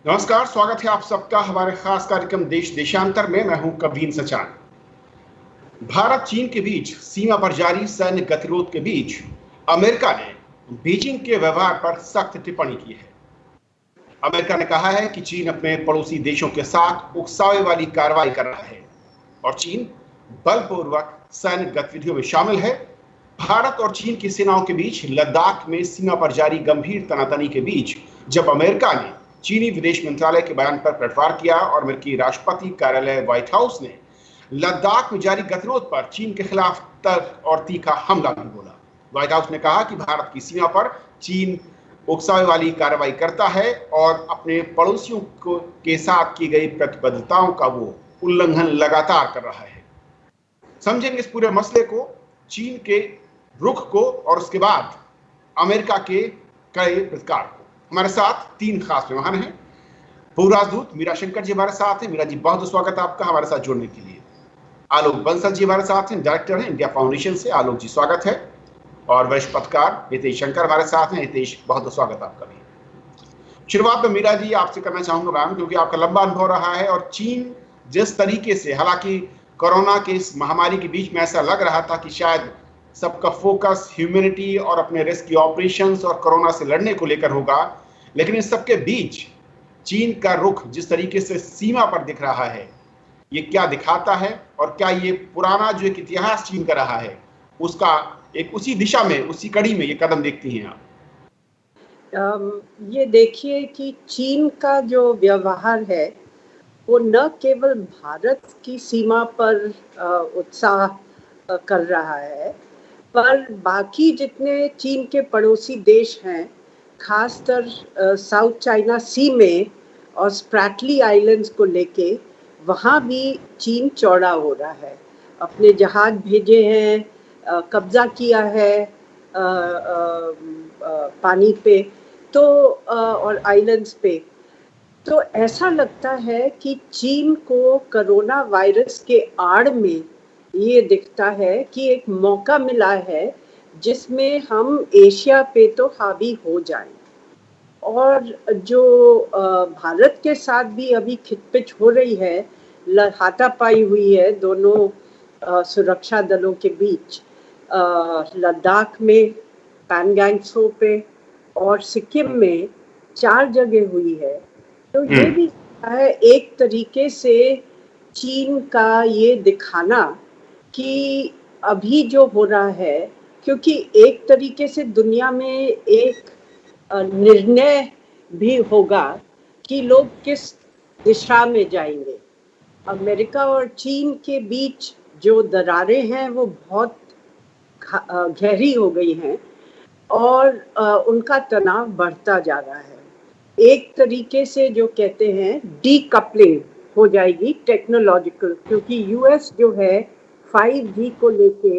नमस्कार, स्वागत है आप सबका हमारे खास कार्यक्रम देश देशांतर में। मैं हूं कवीन सचान। भारत चीन के बीच सीमा पर जारी सैन्य गतिरोध के बीच अमेरिका ने बीजिंग के व्यवहार पर सख्त टिप्पणी की है। अमेरिका ने कहा है कि चीन अपने पड़ोसी देशों के साथ उकसावे वाली कार्रवाई कर रहा है और चीन बलपूर्वक सैन्य गतिविधियों में शामिल है। भारत और चीन की सेनाओं के बीच लद्दाख में सीमा पर जारी गंभीर तनातनी के बीच जब अमेरिका ने चीनी विदेश मंत्रालय के बयान पर पलटवार किया और अमेरिकी राष्ट्रपति कार्यालय व्हाइट हाउस ने लद्दाख में जारी गतिरोध पर चीन के खिलाफ तर्क और तीखा हमला भी बोला। व्हाइट हाउस ने कहा कि भारत की सीमा पर चीन उकसावे वाली कार्रवाई करता है और अपने पड़ोसियों के साथ की गई प्रतिबद्धताओं का वो उल्लंघन लगातार कर रहा है। समझेंगे इस पूरे मसले को, चीन के रुख को और उसके बाद अमेरिका के कड़े प्रतिकार को। हमारे साथ तीन खास मेहमान हैं। पूर्व राजदूत मीरा शंकर जी हमारे साथ हैं। मीरा जी, बहुत स्वागत है आपका हमारे साथ जुड़ने के लिए। आलोक बंसल जी हमारे साथ हैं, डायरेक्टर हैं इंडिया फाउंडेशन से। आलोक जी स्वागत है। और वरिष्ठ पत्रकार हितेश शंकर हमारे साथ हैं। हितेश, बहुत स्वागत आपका भी। शुरुआत में मीरा जी आपसे करना चाहूंगा मैम, क्योंकि आपका लंबा अनुभव रहा है और चीन जिस तरीके से, हालांकि कोरोना के इस महामारी के बीच में ऐसा लग रहा था कि शायद सबका फोकस ह्यूमैनिटी और अपने रेस्क्यू ऑपरेशंस और कोरोना से लड़ने को लेकर होगा, लेकिन इस सबके बीच चीन का रुख जिस तरीके से सीमा पर दिख रहा है, ये क्या दिखाता है और क्या ये पुराना जो एक इतिहास चीन का रहा है उसका एक उसी दिशा में, उसी कड़ी में ये कदम देखती हैं आप? ये देखिए कि चीन का जो व्यवहार है वो न केवल भारत की सीमा पर उत्साह कर रहा है, पर बाकी जितने चीन के पड़ोसी देश हैं, खासकर साउथ चाइना सी में और स्प्रैटली आइलैंड्स को लेके, वहाँ भी चीन चौड़ा हो रहा है। अपने जहाज भेजे हैं, कब्जा किया है पानी पे तो और आइलैंड्स पे। तो ऐसा लगता है कि चीन को कोरोना वायरस के आड़ में ये दिखता है कि एक मौका मिला है जिसमें हम एशिया पे तो हावी हो जाएं। और जो भारत के साथ भी अभी खिचपिच हो रही है, हाथापाई हुई है दोनों सुरक्षा दलों के बीच, लद्दाख में, पैनगैंग त्सो पे और सिक्किम में 4 जगह हुई है। तो ये भी है एक तरीके से चीन का ये दिखाना कि अभी जो हो रहा है, क्योंकि एक तरीके से दुनिया में एक निर्णय भी होगा कि लोग किस दिशा में जाएंगे। अमेरिका और चीन के बीच जो दरारें हैं वो बहुत गहरी हो गई हैं और उनका तनाव बढ़ता जा रहा है। एक तरीके से जो कहते हैं डीकपलिंग हो जाएगी टेक्नोलॉजिकल, क्योंकि यूएस जो है 5G को लेके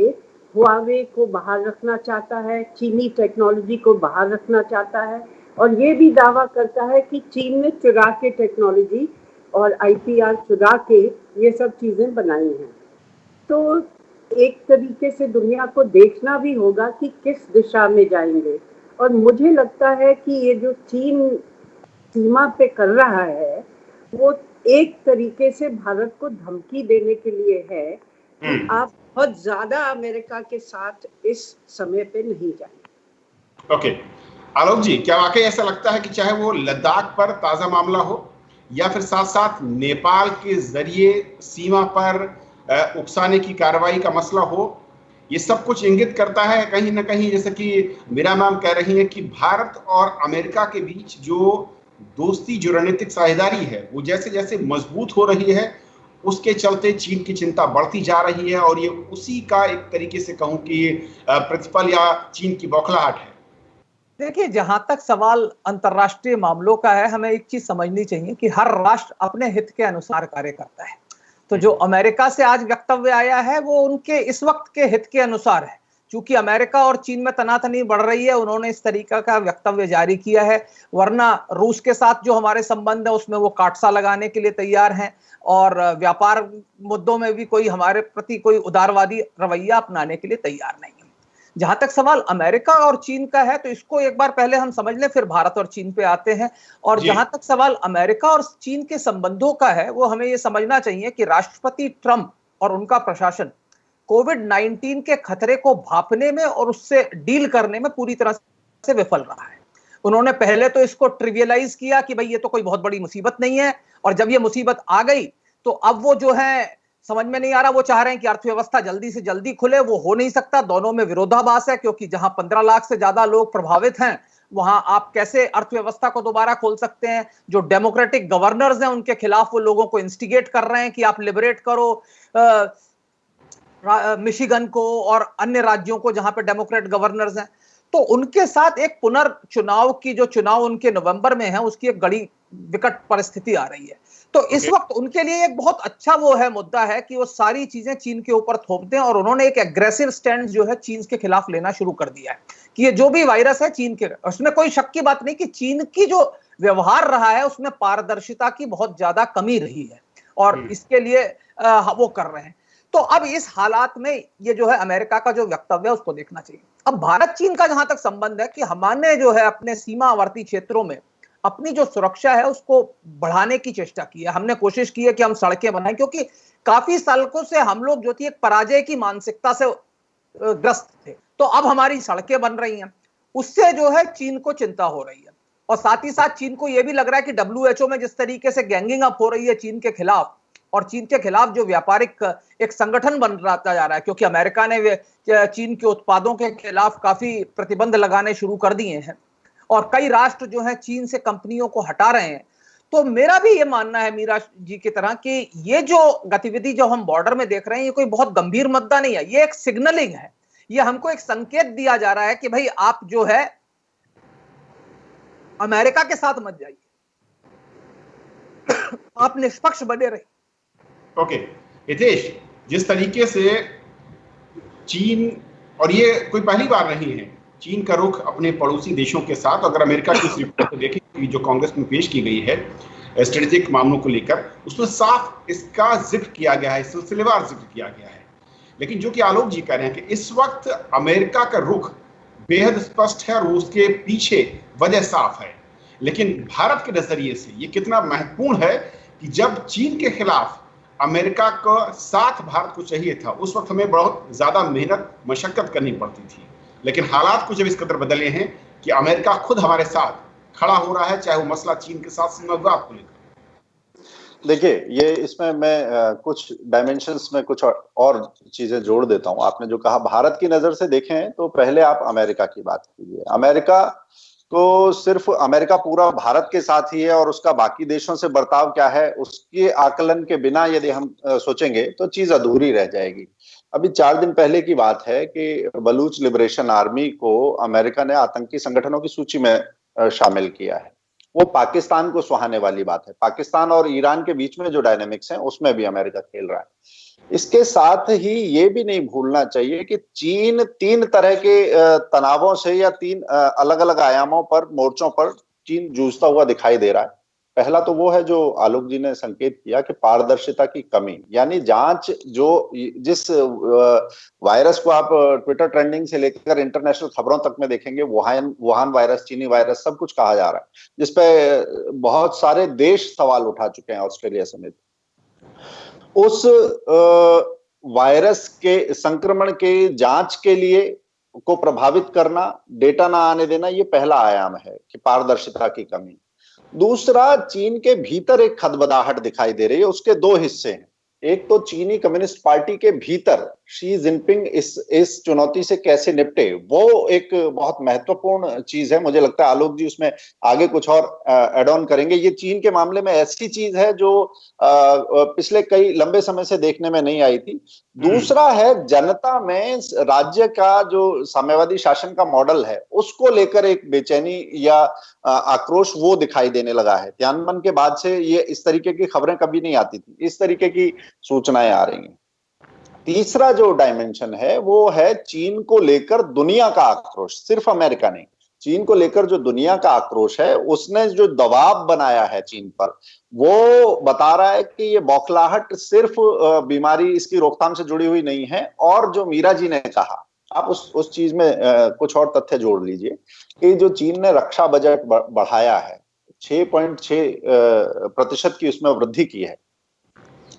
हुआवे को बाहर रखना चाहता है, चीनी टेक्नोलॉजी को बाहर रखना चाहता है और ये भी दावा करता है कि चीन ने चुरा के टेक्नोलॉजी और IPR चुरा के ये सब चीज़ें बनाई हैं। तो एक तरीके से दुनिया को देखना भी होगा कि किस दिशा में जाएंगे। और मुझे लगता है कि ये जो चीन सीमा पे कर रहा है वो एक तरीके से भारत को धमकी देने के लिए है कि आप बहुत ज्यादा अमेरिका के साथ इस समय पे नहीं जाएं। ओके, आलोक जी, क्या वाकई ऐसा लगता है कि चाहे वो लद्दाख पर ताजा मामला हो या फिर साथ साथ नेपाल के जरिए सीमा पर उकसाने की कार्रवाई का मसला हो, ये सब कुछ इंगित करता है कहीं ना कहीं, जैसे कि मीरा मैम कह रही है, कि भारत और अमेरिका के बीच जो दोस्ती, जो रणनीतिक साझेदारी है, वो जैसे जैसे मजबूत हो रही है, उसके चलते चीन की चिंता बढ़ती जा रही है और ये उसी का एक तरीके से कहूं कि प्रतिफल या चीन की बौखलाहट है। देखिए, जहां तक सवाल अंतर्राष्ट्रीय मामलों का है, हमें एक चीज समझनी चाहिए कि हर राष्ट्र अपने हित के अनुसार कार्य करता है। तो जो अमेरिका से आज वक्तव्य आया है वो उनके इस वक्त के हित के अनुसार है। चूंकि अमेरिका और चीन में तनातनी बढ़ रही है, उन्होंने इस तरीका का वक्तव्य जारी किया है। वरना रूस के साथ जो हमारे संबंध है उसमें वो काटसा लगाने के लिए तैयार हैं और व्यापार मुद्दों में भी कोई हमारे प्रति कोई उदारवादी रवैया अपनाने के लिए तैयार नहीं है। जहां तक सवाल अमेरिका और चीन का है, तो इसको एक बार पहले हम समझ लें, फिर भारत और चीन पे आते हैं। और जहां तक सवाल अमेरिका और चीन के संबंधों का है, वो हमें ये समझना चाहिए कि राष्ट्रपति ट्रंप और उनका प्रशासन कोविड-19 के खतरे को भांपने में और उससे डील करने में पूरी तरह से विफल रहा है। उन्होंने पहले तो इसको ट्रिवियलाइज किया कि भाई ये तो कोई बहुत बड़ी मुसीबत नहीं है, और जब ये मुसीबत आ गई तो अब वो जो है समझ में नहीं आ रहा, वो चाह रहे हैं कि अर्थव्यवस्था जल्दी से जल्दी खुले। वो हो नहीं सकता, दोनों में विरोधाभास है, क्योंकि जहां 15 लाख से ज्यादा लोग प्रभावित हैं, वहां आप कैसे अर्थव्यवस्था को दोबारा खोल सकते हैं? जो डेमोक्रेटिक गवर्नर्स हैं उनके खिलाफ वो लोगों को इंस्टिगेट कर रहे हैं कि आप लिबरेट करो मिशिगन को और अन्य राज्यों को जहां पे डेमोक्रेट गवर्नर्स हैं। तो उनके साथ एक पुनर्चुनाव की, जो चुनाव उनके नवंबर में है, उसकी एक बड़ी विकट परिस्थिति आ रही है। तो इस वक्त उनके लिए एक बहुत अच्छा वो है मुद्दा है कि वो सारी चीजें चीन के ऊपर थोप दें, और उन्होंने एक एग्रेसिव स्टैंड जो है चीन के खिलाफ लेना शुरू कर दिया है कि ये जो भी वायरस है चीन के, उसमें कोई शक की बात नहीं कि चीन की जो व्यवहार रहा है उसमें पारदर्शिता की बहुत ज्यादा कमी रही है, और इसके लिए वो कर रहे हैं। तो अब इस हालात में ये जो है अमेरिका का जो वक्तव्य है उसको देखना चाहिए। अब भारत चीन का जहां तक संबंध है कि हमने जो है अपने सीमावर्ती क्षेत्रों में अपनी जो सुरक्षा है उसको बढ़ाने की चेष्टा की है। हमने कोशिश की है कि हम सड़कें बनाएं, क्योंकि काफी सालों से हम लोग जो थी एक पराजय की मानसिकता से ग्रस्त थे। तो अब हमारी सड़कें बन रही हैं, उससे जो है चीन को चिंता हो रही है, और साथ ही साथ चीन को यह भी लग रहा है कि WHO में जिस तरीके से गैंगिंग अप हो रही है चीन के खिलाफ, और चीन के खिलाफ जो व्यापारिक एक संगठन बन रहा जा रहा है, क्योंकि अमेरिका ने चीन के उत्पादों के खिलाफ काफी प्रतिबंध लगाने शुरू कर दिए हैं, और कई राष्ट्र जो है चीन से कंपनियों को हटा रहे हैं। तो मेरा भी ये मानना है मीरा जी की तरह कि ये जो गतिविधि जो हम बॉर्डर में देख रहे हैं, ये कोई बहुत गंभीर मुद्दा नहीं है, ये एक सिग्नलिंग है। ये हमको एक संकेत दिया जा रहा है कि भाई आप जो है अमेरिका के साथ मत जाइए, आप निष्पक्ष बने रहिए। ओके हितेश, जिस तरीके से चीन, और ये कोई पहली बार नहीं है, चीन का रुख अपने पड़ोसी देशों के साथ, अगर अमेरिका की उस रिपोर्ट को देखें जो कांग्रेस में पेश की गई है स्ट्रेटेजिक मामलों को लेकर, उसमें साफ इसका जिक्र किया गया है, सिलसिलेवार जिक्र किया गया है। लेकिन जो कि आलोक जी कह रहे हैं कि इस वक्त अमेरिका का रुख बेहद स्पष्ट है और उसके पीछे वजह साफ है, लेकिन भारत के नजरिए से ये कितना महत्वपूर्ण है कि जब चीन के खिलाफ अमेरिका का साथ भारत को चाहिए था, उस वक्त हमें बहुत ज्यादा मेहनत मशक्कत करनी पड़ती थी, लेकिन हालात कुछ अब इस कदर बदले हैं कि अमेरिका खुद हमारे साथ खड़ा हो रहा है, चाहे वो मसला चीन के साथ सीमा विवाद को लेकर। देखिए, ये इसमें मैं कुछ डायमेंशंस में कुछ और चीजें जोड़ देता हूं। आपने जो कहा भारत की नजर से देखें, तो पहले आप अमेरिका की बात कीजिए। अमेरिका तो सिर्फ अमेरिका पूरा भारत के साथ ही है, और उसका बाकी देशों से बर्ताव क्या है उसके आकलन के बिना यदि हम सोचेंगे तो चीज अधूरी रह जाएगी। अभी 4 दिन पहले की बात है कि बलूच लिबरेशन आर्मी को अमेरिका ने आतंकी संगठनों की सूची में शामिल किया है। वो पाकिस्तान को सुहाने वाली बात है। पाकिस्तान और ईरान के बीच में जो डायनेमिक्स हैं उसमें भी अमेरिका खेल रहा है। इसके साथ ही ये भी नहीं भूलना चाहिए कि चीन 3 तरह के तनावों से या 3 अलग अलग आयामों पर, मोर्चों पर चीन जूझता हुआ दिखाई दे रहा है। पहला तो वो है जो आलोक जी ने संकेत किया कि पारदर्शिता की कमी, यानी जांच, जो जिस वायरस को आप ट्विटर ट्रेंडिंग से लेकर इंटरनेशनल खबरों तक में देखेंगे, वुहान वायरस, चीनी वायरस, सब कुछ कहा जा रहा है, जिसपे बहुत सारे देश सवाल उठा चुके हैं, ऑस्ट्रेलिया समेत। उस वायरस के संक्रमण के जांच के लिए को प्रभावित करना, डेटा ना आने देना, ये पहला आयाम है कि पारदर्शिता की कमी। दूसरा, चीन के भीतर एक खदबदाहट दिखाई दे रही है। उसके 2 हिस्से हैं। एक तो चीनी कम्युनिस्ट पार्टी के भीतर शी जिनपिंग इस चुनौती से कैसे निपटे, वो एक बहुत महत्वपूर्ण चीज है। मुझे लगता है आलोक जी उसमें आगे कुछ और एड ऑन करेंगे। ये चीन के मामले में ऐसी चीज है जो पिछले कई लंबे समय से देखने में नहीं आई थी। दूसरा है जनता में राज्य का जो साम्यवादी शासन का मॉडल है उसको लेकर एक बेचैनी या आक्रोश वो दिखाई देने लगा है। तियानमन के बाद से ये इस तरीके की खबरें कभी नहीं आती थी, इस तरीके की सूचनाएं आ रही हैं। तीसरा जो डायमेंशन है वो है चीन को लेकर दुनिया का आक्रोश। सिर्फ अमेरिका नहीं, चीन को लेकर जो दुनिया का आक्रोश है, उसने जो दबाव बनाया है चीन पर, वो बता रहा है कि ये बौखलाहट सिर्फ बीमारी, इसकी रोकथाम से जुड़ी हुई नहीं है। और जो मीरा जी ने कहा आप उस चीज में कुछ और तथ्य जोड़ लीजिए कि जो चीन ने रक्षा बजट बढ़ाया है, 6.6% की उसमें वृद्धि की है,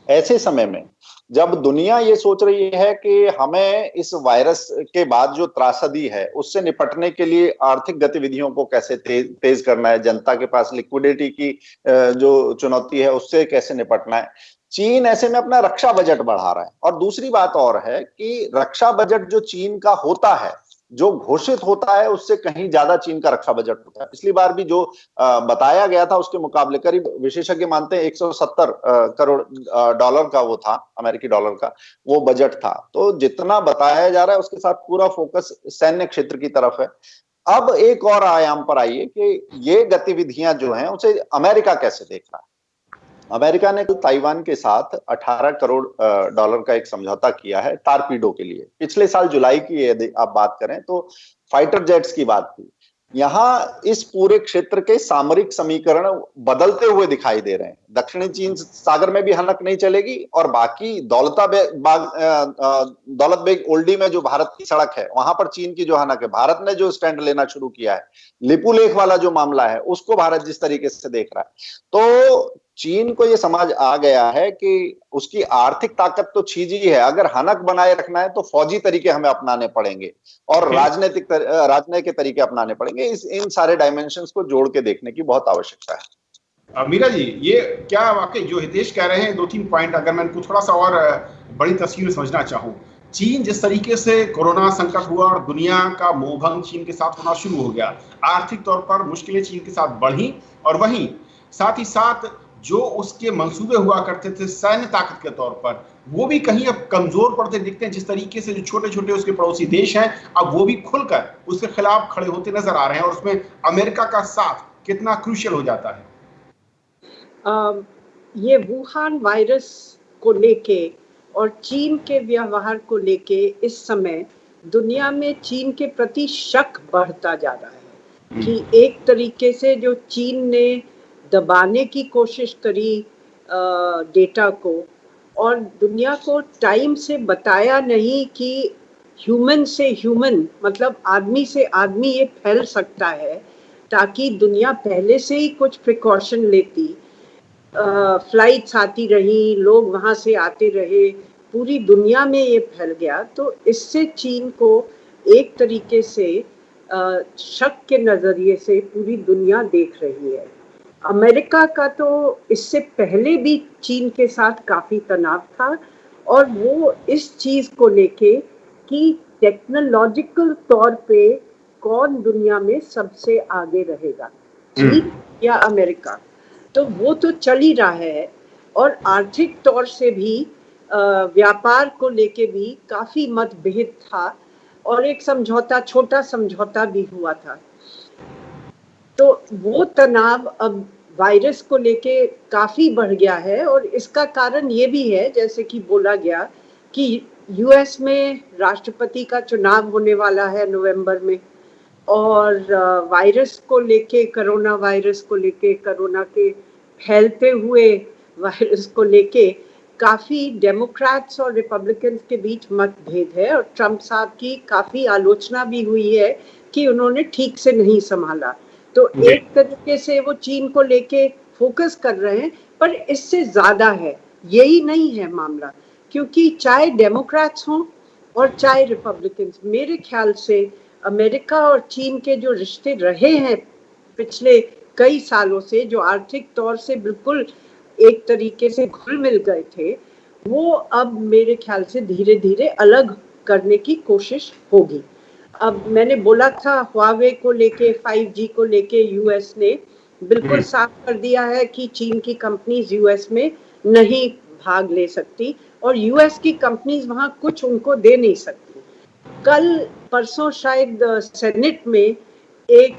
ऐसे समय में जब दुनिया ये सोच रही है कि हमें इस वायरस के बाद जो त्रासदी है उससे निपटने के लिए आर्थिक गतिविधियों को कैसे तेज करना है, जनता के पास लिक्विडिटी की जो चुनौती है उससे कैसे निपटना है, चीन ऐसे में अपना रक्षा बजट बढ़ा रहा है। और दूसरी बात और है कि रक्षा बजट जो चीन का होता है, जो घोषित होता है, उससे कहीं ज्यादा चीन का रक्षा बजट होता है। पिछली बार भी जो बताया गया था उसके मुकाबले करीब विशेषज्ञ मानते हैं 170 करोड़ डॉलर का वो था, अमेरिकी डॉलर का वो बजट था। तो जितना बताया जा रहा है उसके साथ पूरा फोकस सैन्य क्षेत्र की तरफ है। अब एक और आयाम पर आइए कि ये गतिविधियां जो हैं उसे अमेरिका कैसे देख रहा है। अमेरिका ने ताइवान के साथ 18 करोड़ डॉलर का एक समझौता किया है टारपीडो के लिए। पिछले साल जुलाई की यदि आप बात करें तो फाइटर जेट्स की बात थी। यहाँ इस पूरे क्षेत्र के सामरिक समीकरण बदलते हुए दिखाई दे रहे हैं। दक्षिणी चीन सागर में भी हनक नहीं चलेगी और बाकी दौलत बेग ओल्डी में जो भारत की सड़क है वहां पर चीन की जो हनक है, भारत ने जो स्टैंड लेना शुरू किया है, लिपुलेख वाला जो मामला है उसको भारत जिस तरीके से देख रहा है, तो चीन को ये समझ आ गया है कि उसकी आर्थिक ताकत तो छीजी है, अगर हनक बनाए रखना है तो फौजी तरीके हमें अपनाने पड़ेंगे और राजनैतिक तरीके अपनाने पड़ेंगे। इन सारे डायमेंशंस को जोड़ के देखने की बहुत आवश्यकता है। मीरा जी, ये क्या वाकई जो हितेश कह रहे हैं, 2-3 पॉइंट अगर मैं इनको थोड़ा सा और बड़ी तस्वीर में समझना चाहूँ, चीन जिस तरीके से कोरोना संकट हुआ और दुनिया का मोहभंग चीन के साथ होना शुरू हो गया, आर्थिक तौर पर मुश्किलें चीन के साथ बढ़ी और वहीं साथ ही साथ जो उसके मंसूबे हुआ करते थे सैन्य ताकत के तौर पर, वो भी कहीं अब कमजोर पड़ते दिखते हैं। जिस तरीके से जो छोटे छोटे उसके पड़ोसी देश हैं अब वो भी खुलकर उसके खिलाफ खड़े होते नजर आ रहे हैं और उसमें अमेरिका का साथ कितना क्रूशियल हो जाता है। ये वुहान वायरस को लेके और चीन के व्यवहार को लेके इस समय दुनिया में चीन के प्रति शक बढ़ता जा रहा है कि एक तरीके से जो चीन ने दबाने की कोशिश करी डेटा को और दुनिया को टाइम से बताया नहीं कि ह्यूमन से ह्यूमन मतलब आदमी से आदमी ये फैल सकता है, ताकि दुनिया पहले से ही कुछ प्रिकॉशन लेती। फ्लाइट्स आती रही, लोग वहाँ से आते रहे, पूरी दुनिया में ये फैल गया। तो इससे चीन को एक तरीके से शक के नज़रिए से पूरी दुनिया देख रही है। अमेरिका का तो इससे पहले भी चीन के साथ काफ़ी तनाव था और वो इस चीज़ को लेके कि टेक्नोलॉजिकल तौर पे कौन दुनिया में सबसे आगे रहेगा, चीन या अमेरिका, तो वो तो चल ही रहा है। और आर्थिक तौर से भी व्यापार को लेके भी काफ़ी मतभेद था और एक समझौता, छोटा समझौता भी हुआ था। तो वो तनाव अब वायरस को लेके काफ़ी बढ़ गया है और इसका कारण ये भी है, जैसे कि बोला गया, कि यूएस में राष्ट्रपति का चुनाव होने वाला है नवंबर में और वायरस को लेके, कोरोना वायरस को लेके, कोरोना के फैलते हुए वायरस को लेके काफ़ी डेमोक्रेट्स और रिपब्लिकन्स के बीच मतभेद है और ट्रंप साहब की काफ़ी आलोचना भी हुई है कि उन्होंने ठीक से नहीं संभाला। तो एक तरीके से वो चीन को लेके फोकस कर रहे हैं, पर इससे ज़्यादा है, यही नहीं है मामला, क्योंकि चाहे डेमोक्रेट्स हों और चाहे रिपब्लिकन्स, मेरे ख्याल से अमेरिका और चीन के जो रिश्ते रहे हैं पिछले कई सालों से, जो आर्थिक तौर से बिल्कुल एक तरीके से घुल मिल गए थे, वो अब मेरे ख्याल से धीरे धीरे अलग करने की कोशिश होगी। अब मैंने बोला था हुआवे को लेके, 5G को लेके यूएस ने बिल्कुल साफ कर दिया है कि चीन की कंपनीज यूएस में नहीं भाग ले सकती और यूएस की कंपनीज वहाँ कुछ उनको दे नहीं सकती। कल परसों शायद सेनेट में एक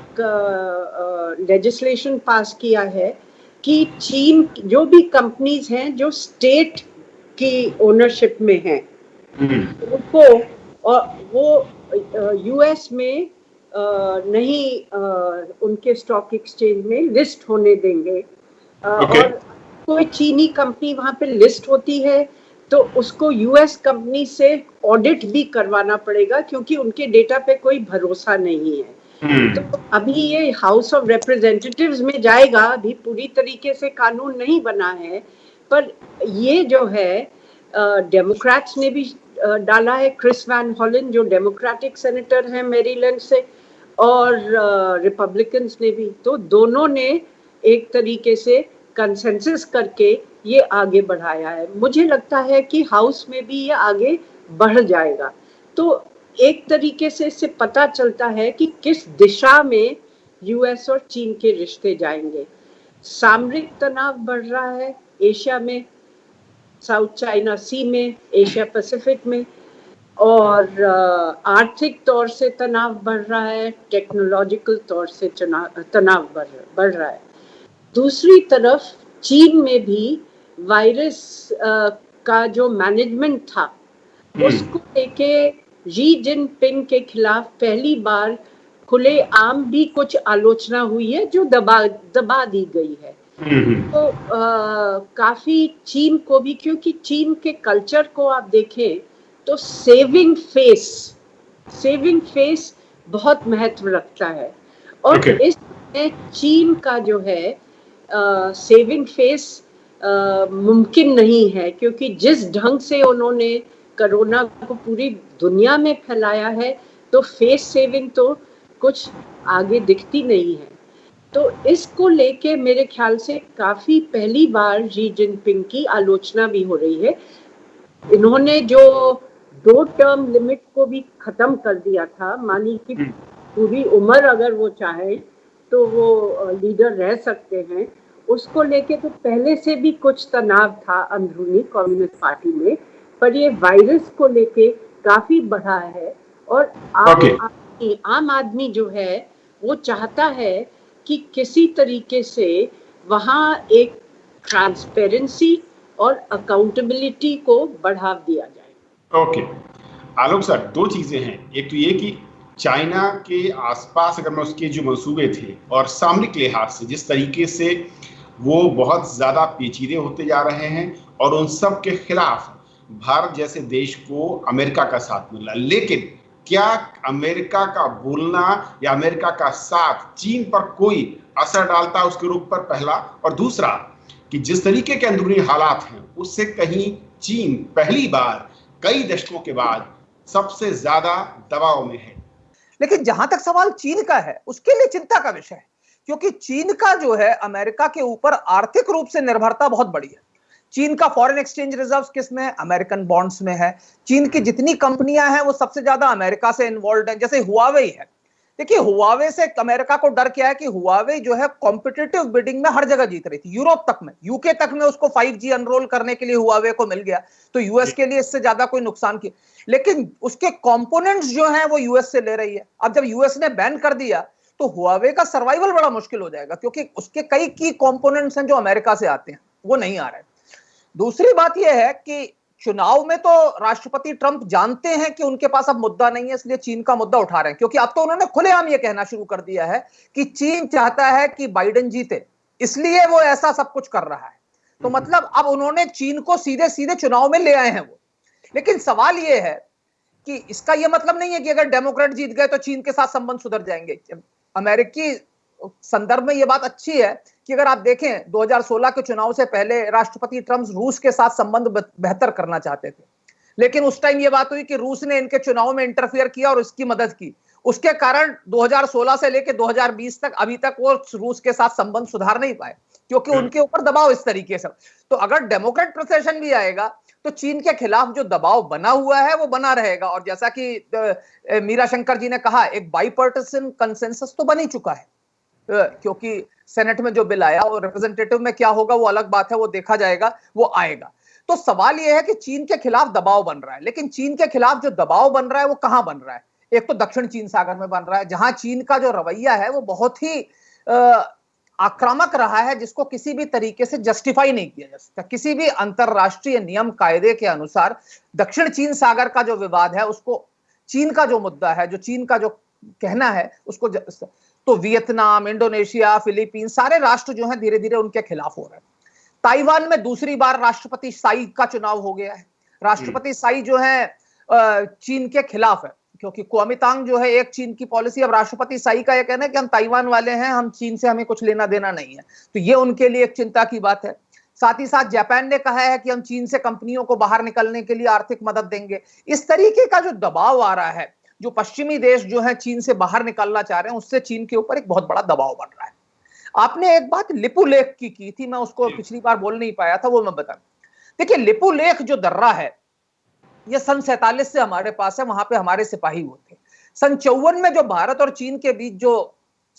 लेजिस्लेशन पास किया है कि चीन जो भी कंपनीज हैं जो स्टेट की ओनरशिप में हैं उनको, और वो यूएस में नहीं उनके स्टॉक एक्सचेंज में लिस्ट होने देंगे। और कोई चीनी कंपनी वहाँ पे लिस्ट होती है तो उसको यूएस कंपनी से ऑडिट भी करवाना पड़ेगा, क्योंकि उनके डेटा पे कोई भरोसा नहीं है। तो अभी ये हाउस ऑफ रिप्रेजेंटेटिव्स में जाएगा, अभी पूरी तरीके से कानून नहीं बना है, पर ये जो है डेमोक्रेट्स ने भी डाला है, क्रिस वैन हॉलन जो डेमोक्रेटिक सेनेटर है मैरीलैंड से, और रिपब्लिकन्स ने भी, तो दोनों ने एक तरीके से कंसेंसस करके ये आगे बढ़ाया है। मुझे लगता है कि हाउस में भी ये आगे बढ़ जाएगा। तो एक तरीके से इससे पता चलता है कि किस दिशा में यूएस और चीन के रिश्ते जाएंगे। सामरिक तनाव बढ़ रहा है एशिया में, साउथ चाइना सी में, एशिया पैसिफिक में, और आर्थिक तौर से तनाव बढ़ रहा है, टेक्नोलॉजिकल तौर से तनाव बढ़ रहा है। दूसरी तरफ चीन में भी वायरस का जो मैनेजमेंट था उसको लेके शी जिनपिंग के खिलाफ पहली बार खुलेआम भी कुछ आलोचना हुई है, जो दबा दी गई है। तो काफी चीन को भी, क्योंकि चीन के कल्चर को आप देखें तो सेविंग फेस बहुत महत्व रखता है, और इसमें चीन का जो है सेविंग फेस मुमकिन नहीं है, क्योंकि जिस ढंग से उन्होंने कोरोना को पूरी दुनिया में फैलाया है, तो फेस सेविंग तो कुछ आगे दिखती नहीं है। तो इसको लेके मेरे ख्याल से काफी पहली बार शी जिनपिंग की आलोचना भी हो रही है। इन्होंने जो 2 टर्म लिमिट को भी खत्म कर दिया था, मानी कि पूरी उम्र अगर वो चाहे तो वो लीडर रह सकते हैं, उसको लेके तो पहले से भी कुछ तनाव था अंदरूनी कम्युनिस्ट पार्टी में, पर ये वायरस को लेके काफी बढ़ा है। और आम आदमी जो है वो चाहता है कि किसी तरीके से वहाँ एक ट्रांसपेरेंसी और अकाउंटेबिलिटी को बढ़ा दिया जाए। ओके आलोक सर, 2 चीजें हैं। एक तो ये कि चाइना के आसपास अगर मैं उसके जो मंसूबे थे और सामरिक लिहाज से जिस तरीके से वो बहुत ज्यादा पेचीदे होते जा रहे हैं, और उन सब के खिलाफ भारत जैसे देश को अमेरिका का साथ मिला, लेकिन क्या अमेरिका का बोलना या अमेरिका का साथ चीन पर कोई असर डालता है उसके रुख पर, पहला। और दूसरा कि जिस तरीके के अंदरूनी हालात हैं उससे कहीं चीन पहली बार कई दशकों के बाद सबसे ज्यादा दबाव में है। लेकिन जहां तक सवाल चीन का है उसके लिए चिंता का विषय है, क्योंकि चीन का जो है अमेरिका के ऊपर आर्थिक रूप से निर्भरता बहुत बड़ी है। चीन का फॉरेन एक्सचेंज रिजर्व्स किसमें है? अमेरिकन बॉन्ड्स में है। चीन की जितनी कंपनियां हैं वो सबसे ज्यादा अमेरिका से इन्वॉल्व हैं, जैसे हुआवेई है। देखिए हुआवे से अमेरिका को डर क्या है कि हुआवे जो है कॉम्पिटिटिव बिडिंग में हर जगह जीत रही थी, यूरोप तक में, यूके तक में उसको 5G अनरोल करने के लिए हुआवे को मिल गया, तो यूएस के लिए इससे ज्यादा कोई नुकसान की, लेकिन उसके कंपोनेंट्स जो हैं वो यूएस से ले रही है। अब जब यूएस ने बैन कर दिया तो हुआवे का सर्वाइवल बड़ा मुश्किल हो जाएगा, क्योंकि उसके कई की कंपोनेंट्स हैं जो अमेरिका से आते हैं, वो नहीं आ रहे। दूसरी बात यह है कि चुनाव में तो राष्ट्रपति ट्रंप जानते हैं कि उनके पास अब मुद्दा नहीं है, इसलिए चीन का मुद्दा उठा रहे हैं, क्योंकि अब तो उन्होंने खुलेआम यह कहना शुरू कर दिया है कि चीन चाहता है कि बाइडेन जीते, इसलिए वो ऐसा सब कुछ कर रहा है। तो मतलब अब उन्होंने चीन को सीधे सीधे चुनाव में ले आए हैं वो। लेकिन सवाल यह है कि इसका यह मतलब नहीं है कि अगर डेमोक्रेट जीत गए तो चीन के साथ संबंध सुधर जाएंगे। अमेरिकी संदर्भ में यह बात अच्छी है कि अगर आप देखें 2016 के चुनाव से पहले राष्ट्रपति ट्रंप रूस के साथ संबंध बेहतर करना चाहते थे, लेकिन उस टाइम यह बात हुई कि रूस ने इनके चुनाव में इंटरफियर किया और इसकी मदद की। उसके कारण 2016 से लेकर 2020 तक अभी तक वो रूस के साथ संबंध सुधार नहीं पाए, क्योंकि उनके ऊपर दबाव इस तरीके से। तो अगर डेमोक्रेट प्रोसेशन भी आएगा तो चीन के खिलाफ जो दबाव बना हुआ है वो बना रहेगा। और जैसा कि मीरा शंकर जी ने कहा, एक बाइपार्टिसन कंसेंसस तो बन ही चुका है, क्योंकि सेनेट में जो बिल आया और रिप्रेजेंटेटिव में क्या होगा वो अलग बात है, वो देखा जाएगा, वो आएगा। तो सवाल यह है कि चीन के खिलाफ दबाव बन रहा है, लेकिन चीन के खिलाफ जो दबाव बन रहा है वो कहां बन रहा है? एक तो दक्षिण चीन सागर में बन रहा है, जहां चीन का जो रवैया है वो बहुत ही आक्रामक रहा है, जिसको किसी भी तरीके से जस्टिफाई नहीं किया जा सकता। किसी भी अंतरराष्ट्रीय नियम कायदे के अनुसार दक्षिण चीन सागर का जो विवाद है उसको, चीन का जो मुद्दा है, जो चीन का जो कहना है उसको, तो वियतनाम, इंडोनेशिया, फिलीपींस, सारे राष्ट्र जो हैं धीरे धीरे उनके खिलाफ हो रहे हैं। ताइवान में दूसरी बार राष्ट्रपति साई का चुनाव हो गया है। राष्ट्रपति साई जो है चीन के खिलाफ है, क्योंकि कुओमितांग जो है एक चीन की पॉलिसी। अब राष्ट्रपति साई का यह कहना है कि हम ताइवान वाले हैं, हम चीन से हमें कुछ लेना देना नहीं है, तो ये उनके लिए एक चिंता की बात है। साथ ही साथ जापान ने कहा है कि हम चीन से कंपनियों को बाहर निकलने के लिए आर्थिक मदद देंगे। इस तरीके का जो दबाव आ रहा है, जो पश्चिमी देश जो है चीन से बाहर निकलना चाह रहे हैं, उससे चीन के ऊपर एक बहुत बड़ा दबाव बन रहा है। आपने एक बात लिपु लेख की थी, मैं उसको पिछली बार बोल नहीं पाया था, वो मैं बता। देखिए, लिपु लेख जो दर्रा है ये सन 47 से हमारे पास है, वहां पे हमारे सिपाही हुए थे। सन 54 में जो भारत और चीन के बीच जो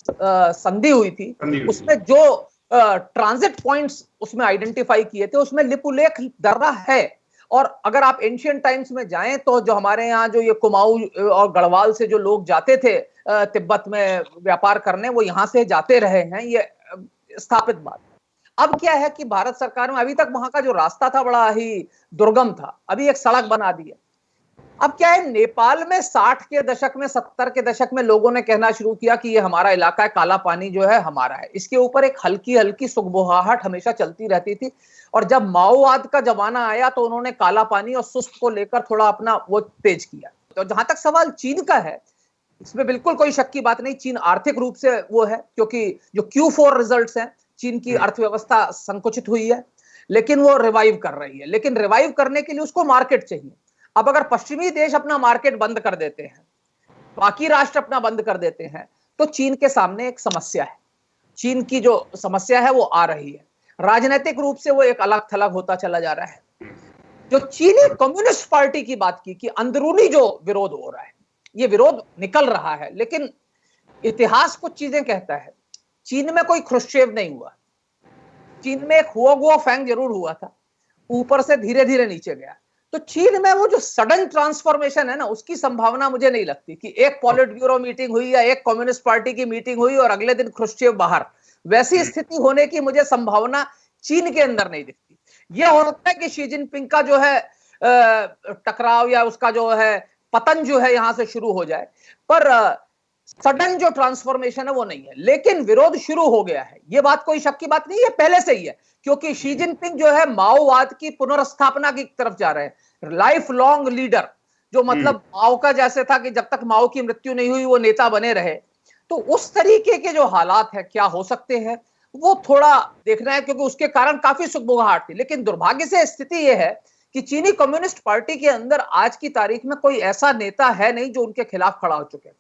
संधि हुई थी, उसमें जो ट्रांजिट पॉइंट्स उसमें आइडेंटिफाई किए थे, उसमें लिपुलेख दर्रा है। और अगर आप एंशियंट टाइम्स में जाएं तो जो हमारे यहाँ जो ये कुमाऊं और गढ़वाल से जो लोग जाते थे तिब्बत में व्यापार करने, वो यहाँ से जाते रहे हैं, ये स्थापित बात। अब क्या है कि भारत सरकार में अभी तक वहां का जो रास्ता था बड़ा ही दुर्गम था, अभी एक सड़क बना दी है। अब क्या है, नेपाल में 60 के दशक में 70 के दशक में लोगों ने कहना शुरू किया कि ये हमारा इलाका है, काला पानी जो है हमारा है। इसके ऊपर एक हल्की हल्की सुगबुगाहट हमेशा चलती रहती थी, और जब माओवाद का जमाना आया तो उन्होंने काला पानी और सुस्त को लेकर थोड़ा अपना वो तेज किया। तो जहां तक सवाल चीन का है, इसमें बिल्कुल कोई शक की बात नहीं, चीन आर्थिक रूप से वो है, क्योंकि जो Q4 रिजल्ट्स हैं, चीन की अर्थव्यवस्था संकुचित हुई है, लेकिन वो रिवाइव कर रही है। लेकिन रिवाइव करने के लिए उसको मार्केट चाहिए। अब अगर पश्चिमी देश अपना मार्केट बंद कर देते हैं, बाकी राष्ट्र अपना बंद कर देते हैं, तो चीन के सामने एक समस्या है। चीन की जो समस्या है वो आ रही है, राजनीतिक रूप से वो एक अलग थलग होता चला जा रहा है। जो चीनी कम्युनिस्ट पार्टी की बात की कि अंदरूनी जो विरोध हो रहा है, ये विरोध निकल रहा है, लेकिन इतिहास कुछ चीजें कहता है। चीन में कोई ख्रुश्चेव नहीं हुआ, चीन में एक हुआ फैंग जरूर हुआ था, ऊपर से धीरे धीरे नीचे गया। तो चीन में वो जो सडन ट्रांसफॉर्मेशन है ना, उसकी संभावना मुझे नहीं लगती कि एक पॉलिट ब्यूरो मीटिंग हुई या एक कम्युनिस्ट पार्टी की मीटिंग हुई और अगले दिन ख्रुश्चेव बाहर, वैसी स्थिति होने की मुझे संभावना चीन के अंदर नहीं दिखती। यह हो सकता है कि शी जिनपिंग का जो है टकराव या उसका जो है पतन जो है यहां से शुरू हो जाए, पर सडन जो ट्रांसफॉर्मेशन है वो नहीं है। लेकिन विरोध शुरू हो गया है, ये बात कोई शक की बात नहीं है, पहले से ही है, क्योंकि शी जिनपिंग जो है माओवाद की पुनर्स्थापना की तरफ जा रहे हैं। लाइफ लॉन्ग लीडर, जो मतलब माओ का जैसे था कि जब तक माओ की मृत्यु नहीं हुई वो नेता बने रहे, तो उस तरीके के जो हालात है क्या हो सकते हैं वो थोड़ा देखना है, क्योंकि उसके कारण काफी सुगबुगाहट थी। लेकिन दुर्भाग्य से स्थिति यह है कि चीनी कम्युनिस्ट पार्टी के अंदर आज की तारीख में कोई ऐसा नेता है नहीं जो उनके खिलाफ खड़ा हो चुके।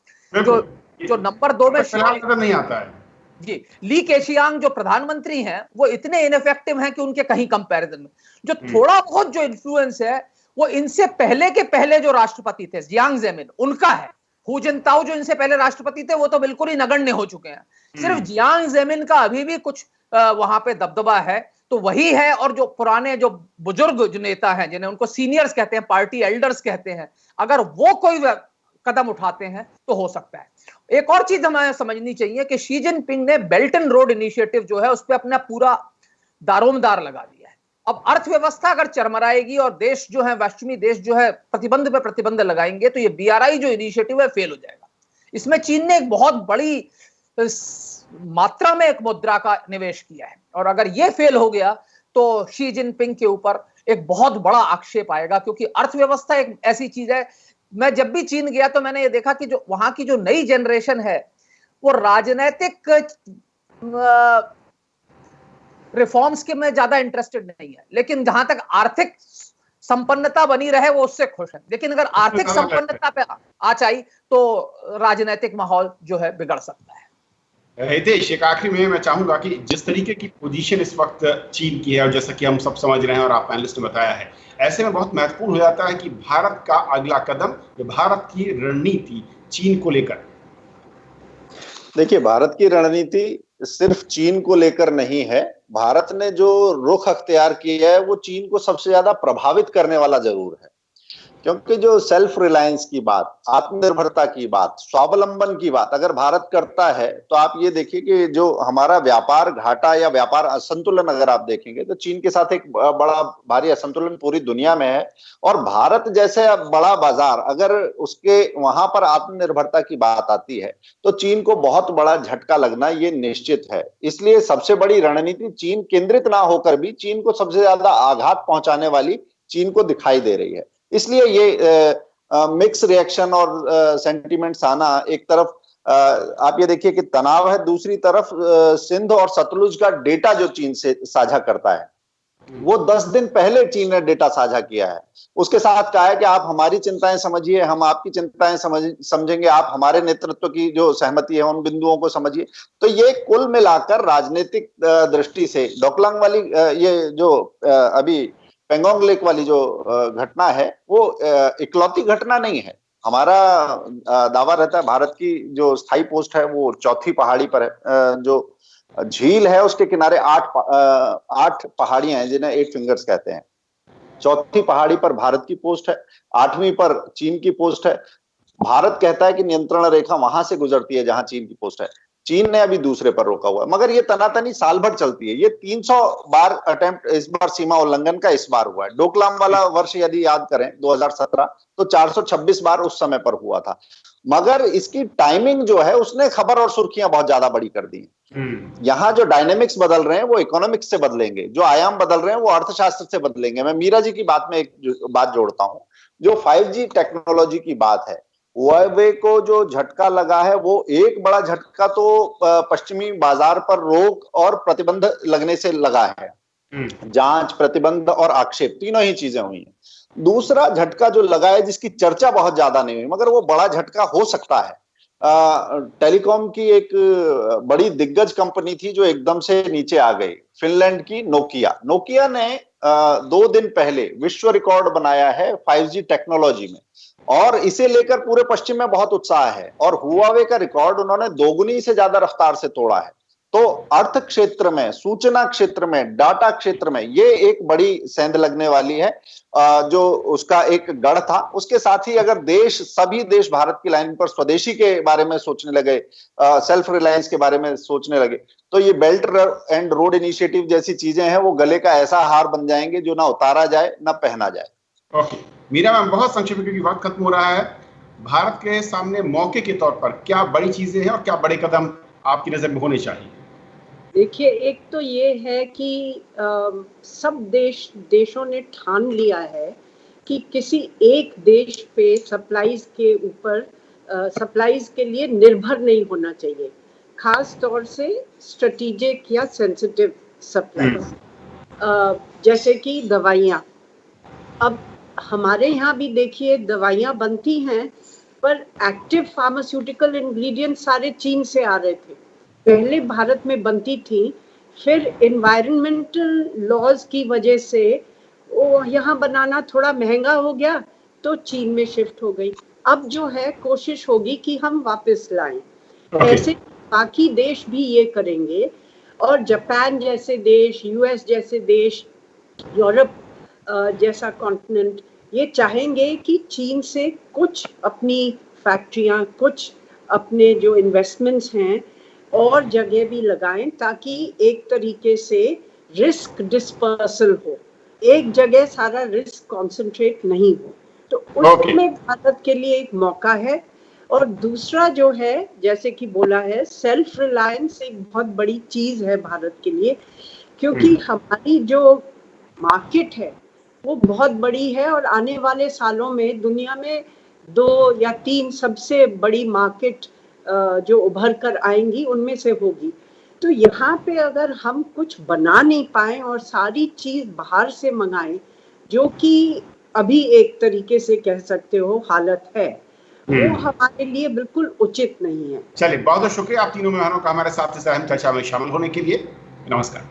जो नंबर 2 में नहीं आता है जी, ली केशियांग जो प्रधानमंत्री हैं, वो इतने इनफेक्टिव हैं कि उनके कहीं कंपैरिजन में जो थोड़ा बहुत जो इन्फ्लुएंस है वो इनसे पहले के पहले जो राष्ट्रपति थे जियांग जेमिन, उनका है। हु जिनताओ जो इनसे पहले राष्ट्रपति थे वो तो बिल्कुल ही नगण्य हो चुके हैं। सिर्फ जियांग जेमिन का अभी भी कुछ वहां पे दबदबा है, तो वही है। और जो पुराने जो बुजुर्ग जो नेता हैं, जिन्हें उनको सीनियर्स कहते हैं, पार्टी एल्डर्स कहते हैं, अगर वो कोई कदम उठाते हैं तो हो सकता है। एक और चीज हमें समझनी चाहिए कि शी जिनपिंग ने बेल्ट एंड रोड इनिशिएटिव जो है उस पर अपना पूरा दारोमदार लगा दिया है। अब अर्थव्यवस्था अगर चरमराएगी और देश जो है पश्चिमी देश जो है प्रतिबंध पे प्रतिबंध लगाएंगे, तो ये BRI जो इनिशिएटिव है फेल हो जाएगा। इसमें चीन ने एक बहुत बड़ी मात्रा में एक मुद्रा का निवेश किया है, और अगर ये फेल हो गया तो शी जिनपिंग के ऊपर एक बहुत बड़ा आक्षेप आएगा, क्योंकि अर्थव्यवस्था एक ऐसी चीज है। मैं जब भी चीन गया तो मैंने ये देखा कि जो वहां की जो नई जनरेशन है वो राजनीतिक रिफॉर्म्स के में ज्यादा इंटरेस्टेड नहीं है, लेकिन जहां तक आर्थिक संपन्नता बनी रहे वो उससे खुश है। लेकिन अगर आर्थिक संपन्नता पे आ जाए तो राजनीतिक माहौल जो है बिगड़ सकता है। हितेश, एक आखिरी में मैं चाहूंगा कि जिस तरीके की पोजीशन इस वक्त चीन की है, और जैसा कि हम सब समझ रहे हैं और आप पैनलिस्ट ने बताया है, ऐसे में बहुत महत्वपूर्ण हो जाता है कि भारत का अगला कदम, भारत की रणनीति चीन को लेकर। देखिए, भारत की रणनीति सिर्फ चीन को लेकर नहीं है। भारत ने जो रुख अख्तियार किया है वो चीन को सबसे ज्यादा प्रभावित करने वाला जरूर है, क्योंकि जो सेल्फ रिलायंस की बात, आत्मनिर्भरता की बात, स्वावलंबन की बात अगर भारत करता है, तो आप ये देखिए कि जो हमारा व्यापार घाटा या व्यापार असंतुलन अगर आप देखेंगे तो चीन के साथ एक बड़ा भारी असंतुलन पूरी दुनिया में है। और भारत जैसे बड़ा बाजार, अगर उसके वहां पर आत्मनिर्भरता की बात आती है तो चीन को बहुत बड़ा झटका लगना ये निश्चित है। इसलिए सबसे बड़ी रणनीति चीन केंद्रित ना होकर भी चीन को सबसे ज्यादा आघात पहुंचाने वाली चीन को दिखाई दे रही है। इसलिए ये मिक्स रिएक्शन और सेंटिमेंट्स आना, एक तरफ आप ये देखिए कि तनाव है, दूसरी तरफ सिंध और सतलुज का डेटा जो चीन से साझा करता है, वो 10 दिन पहले चीन ने डेटा साझा किया है। उसके साथ कहा है कि आप हमारी चिंताएं समझिए, हम आपकी चिंताएं समझेंगे, आप हमारे नेतृत्व की जो सहमति है उन बिंदुओं को समझिए। तो ये कुल मिलाकर राजनीतिक दृष्टि से डोकलाम वाली ये जो अभी पेंगोंग लेक वाली जो घटना है वो इकलौती घटना नहीं है। हमारा दावा रहता है भारत की जो स्थायी पोस्ट है वो चौथी पहाड़ी पर है, जो झील है उसके किनारे 8 पहाड़ियां हैं जिन्हें 8 फिंगर्स कहते हैं। चौथी पहाड़ी पर भारत की पोस्ट है, 8वीं पर चीन की पोस्ट है। भारत कहता है कि नियंत्रण रेखा वहां से गुजरती है जहां चीन की पोस्ट है, चीन ने अभी दूसरे पर रोका हुआ है। मगर ये तनातनी साल भर चलती है। ये 300 बार अटेम्प्ट इस बार सीमा उल्लंघन का इस बार हुआ है। डोकलाम वाला वर्ष यदि याद करें 2017, तो 426 बार उस समय पर हुआ था। मगर इसकी टाइमिंग जो है उसने खबर और सुर्खियां बहुत ज्यादा बड़ी कर दी। यहाँ जो डायनेमिक्स बदल रहे हैं वो इकोनॉमिक्स से बदलेंगे, जो आयाम बदल रहे हैं वो अर्थशास्त्र से बदलेंगे। मैं मीरा जी की बात में एक बात जोड़ता हूं, जो 5G टेक्नोलॉजी की बात है, हुआवे को जो झटका लगा है वो एक बड़ा झटका तो पश्चिमी बाजार पर रोक और प्रतिबंध लगने से लगा है। जांच, प्रतिबंध और आक्षेप तीनों ही चीजें हुई हैं। दूसरा झटका जो लगा है जिसकी चर्चा बहुत ज्यादा नहीं हुई मगर वो बड़ा झटका हो सकता है, टेलीकॉम की एक बड़ी दिग्गज कंपनी थी जो एकदम से नीचे आ गई, फिनलैंड की नोकिया ने 2 दिन पहले विश्व रिकॉर्ड बनाया है 5G टेक्नोलॉजी में, और इसे लेकर पूरे पश्चिम में बहुत उत्साह है। और हुआवे का रिकॉर्ड उन्होंने 2 गुनी से ज्यादा रफ्तार से तोड़ा है। तो अर्थ क्षेत्र में, सूचना क्षेत्र में, डाटा क्षेत्र में ये एक बड़ी सेंध लगने वाली है, जो उसका एक गढ़ था। उसके साथ ही अगर सभी देश भारत की लाइन पर स्वदेशी के बारे में सोचने लगे, सेल्फ रिलायंस के बारे में सोचने लगे, तो ये बेल्ट एंड रोड इनिशिएटिव जैसी चीजें हैं वो गले का ऐसा हार बन जाएंगे जो ना उतारा जाए ना पहना जाए। ओके मीरा मैम, बहुत संक्षेप में क्योंकि वक्त खत्म हो रहा है, भारत के सामने मौके के तौर पर क्या बड़ी चीजें हैं और क्या बड़े कदम आपकी नजर में होने चाहिए? देखिए, एक तो ये है कि सब देशों ने ठान लिया है कि किसी एक देश पे सप्लाईज के लिए निर्भर नहीं होना चाहिए, खास तौर से स्ट्रेटेजिक या सेंसिटिव सप्लाईज, जैसे कि दवाइयाँ। अब हमारे यहाँ भी देखिए दवाइयाँ बनती हैं, पर एक्टिव फार्मास्यूटिकल इंग्रेडिएंट सारे चीन से आ रहे थे। पहले भारत में बनती थी, फिर एनवायरमेंटल लॉज की वजह से वो यहाँ बनाना थोड़ा महंगा हो गया तो चीन में शिफ्ट हो गई। अब जो है कोशिश होगी कि हम वापस लाएं। ऐसे बाकी देश भी ये करेंगे, और जापान जैसे देश, यूएस जैसे देश, यूरोप जैसा कॉन्टिनेंट ये चाहेंगे कि चीन से कुछ अपनी फैक्ट्रियां, कुछ अपने जो इन्वेस्टमेंट्स हैं और जगह भी लगाएं, ताकि एक तरीके से रिस्क डिस्पर्सल हो, एक जगह सारा रिस्क कंसंट्रेट नहीं हो। तो उसमें भारत के लिए एक मौका है। और दूसरा जो है, जैसे कि बोला है, सेल्फ रिलायंस एक बहुत बड़ी चीज है भारत के लिए, क्योंकि हमारी जो मार्केट है वो बहुत बड़ी है, और आने वाले सालों में दुनिया में 2 या 3 सबसे बड़ी मार्केट जो उभर कर आएंगी उनमें से होगी। तो यहाँ पे अगर हम कुछ बना नहीं पाए और सारी चीज बाहर से मंगाएं, जो कि अभी एक तरीके से कह सकते हो हालत है, वो हमारे लिए बिल्कुल उचित नहीं है। चलिए, बहुत बहुत शुक्रिया आप तीनों मेहमानों का हमारे साथ इस अहम चर्चा में शामिल होने के लिए। नमस्कार।